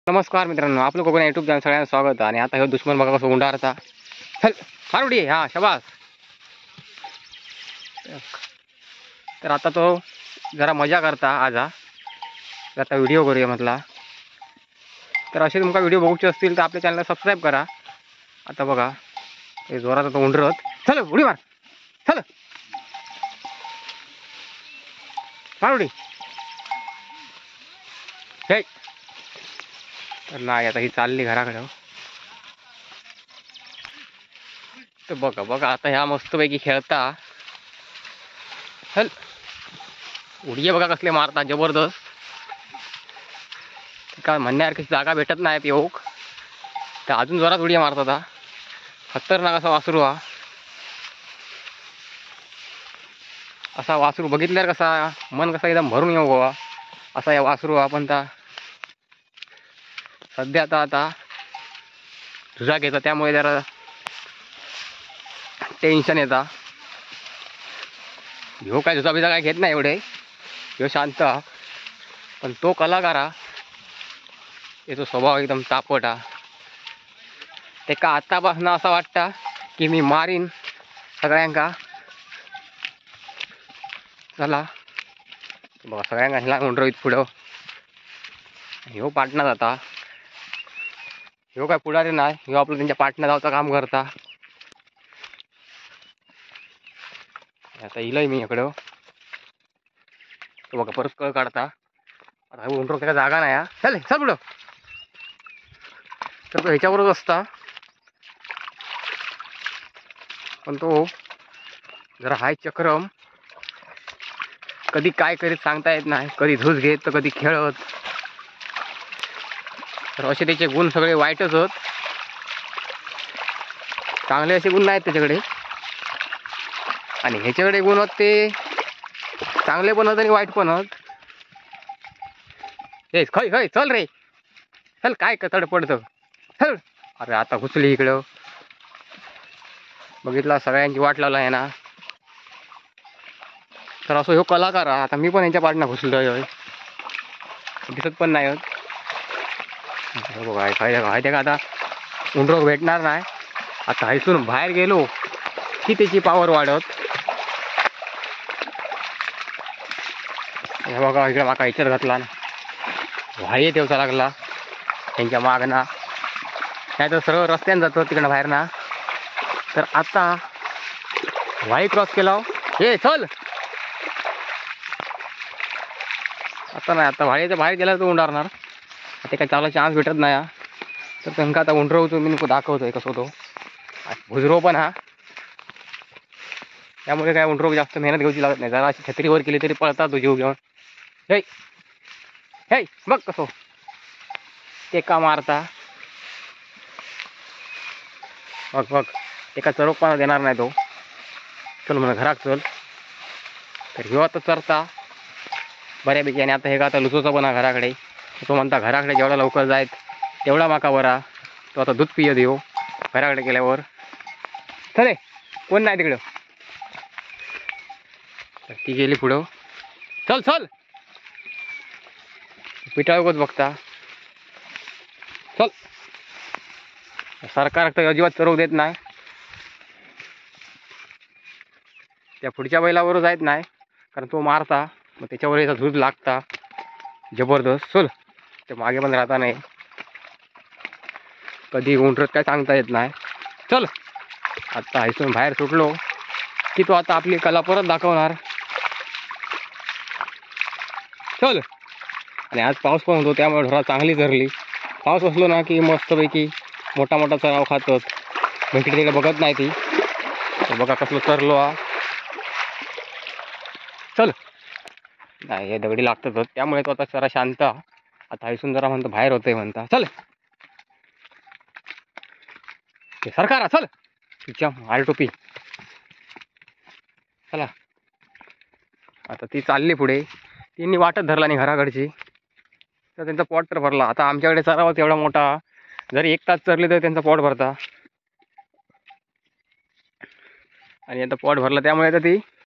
नमस्कार मित्रांनो, आपलं कोकण यूट्यूब चॅनल सगळ्यांना स्वागत आहे. आणि आता हे दुश्मन बघा कसं उंडारता. चल मारुडी, हा शबास. तर आता तो जरा मजा करता आज आता व्हिडिओ करूया म्हटला. तर असे तुमका व्हिडिओ बघूचे असतील तर आपल्या चॅनलला सबस्क्राईब करा. आता बघा हे जोरात तो उंडरत. चल उडी मार, चल मारुडी. हे तर नाही, आता ही चालली घराकडे. तर बघा बघा आता ह्या मस्तपैकी खेळता. चल उडी बघा कसले मारता जबरदस्त. काय म्हणण्यासारखी जागा भेटत नाही पेऊक, तर अजून जोरात उडी मारतात. हा खतरनाक असा वासरू. हा असा वासरू बघितल्यावर कसा मन कसा एकदम भरून येऊ गोवा असा या वासरू. आपण सध्या आता तुझा घ्यायचा, त्यामुळे जरा टेन्शन येता. ह्यो काय तुझा बिजा काय घेत नाही एवढे, ह्यो शांत. पण तो कलाकार याचा स्वभाव एकदम तापट. ते का आतापासून असं वाटतं की मी मारीन सगळ्यांका. चला बघा सगळ्यांना हिला उंडरवीत पुढं. ह्यो पाटणा जाता. ह्यो काय पुढारी नाही, ह्यो आपलं त्यांच्या पाटणा जावचं काम करता. आता इलय मी इकडं. तो बघा परत कळ काढता. आता उंडरो त्याला जागा नाही. चल चल पुढं. तर तो ह्याच्यावरच असता, पण तो जरा हाय चक्रम. कधी काय करीत सांगता येत नाही, कधी झोज घेत तर कधी खेळत. तर असे त्याचे गुण सगळे वाईटच होत. चांगले असे गुण नाहीत त्याच्याकडे, आणि ह्याच्याकडे गुण होत ते चांगले पण होत आणि वाईट पण होत. हे खय खय चल रे, चल काय तड पडतं. चल अरे आता घुसली इकडं. बघितला सगळ्यांची वाट लावला आहे ना. तर असं ह्यो कलाकार. आता मी पण यांच्या पाठना घुसलोय, दिसत पण नाही होत. बघा काय ते का आता उंडरोक भेटणार नाही. आता हैसून बाहेर गेलो की त्याची पावर वाढत. हे बघा इकडे माका इचर घातला ना, व्हाई तेवचा लागला त्यांच्या मागना. नाही तर सरळ रस्त्याने जातो तिकडं बाहेर ना. तर आता व्हाई क्रॉस केला. हे चल आता नाही, आता व्हाईच्या बाहेर गेला तर उंडारणार. ते काय चांगला चान्स भेटत नाही. तर त्यांना आता उंडरवतो मी, दाखवतोय कसं तो भुजरो पण. त्यामुळे काय उंडरो जास्त मेहनत घ्यायची लागत नाही. जरा अशी छत्रीवर केली तरी पळतात तो जीव घेऊन. हे हे बघ कसो ते का मारता. बघ बघ ते का चरोक पण देणार नाही तो. चल म्हणा घरात चल. तर ह्यो आता चरता बऱ्यापैकी. आणि आता हे का आता लुचोचा पण घराकडे. तो म्हणता घराकडे जेवढा लवकर जायत तेवढा माका बरा. तो आता दूध पिय देऊ घराकडे गेल्यावर. चले कोण नाही तिकडं. तर ती गेली पुढं. चल चल पिटाळगोच बघता. चल सरकार तर अजिबात चरवू देत नाही. त्या पुढच्या बैलावर जायत नाही, कारण तो मारता. मग त्याच्यावर याचा झूज लागता जबरदस्त. चल ते मागे पण राहता नाही, कधी उंडरत काय सांगता येत नाही. चल आता इथून बाहेर सुटलो की तो आता आपली कला परत दाखवणार. चल. आणि आज पाऊस पण होतो, त्यामुळे ढोरा चांगली धरली. पाऊस असलो ना की मस्तपैकी मोठा मोठा चराव खातात. भेटली तिकडे बघत नाही ती. तर बघा कसलं चरलो. चल नाही हे दगडी लागतात, त्यामुळे तो आता जरा शांत. आता हैसून जरा म्हणतो बाहेर होतंय म्हणता. चल सरकार चल तिच्या आल टोपी. चला आता ती चालली पुढे. तिने वाटत धरला नाही घराकडची, तर त्यांचा पोट तर भरला. आता आमच्याकडे चरावा तेवढा मोठा, जरी 1 तास चरले तर त्यांचा पोट भरता. आणि आता पोट भरला त्यामुळे आता ती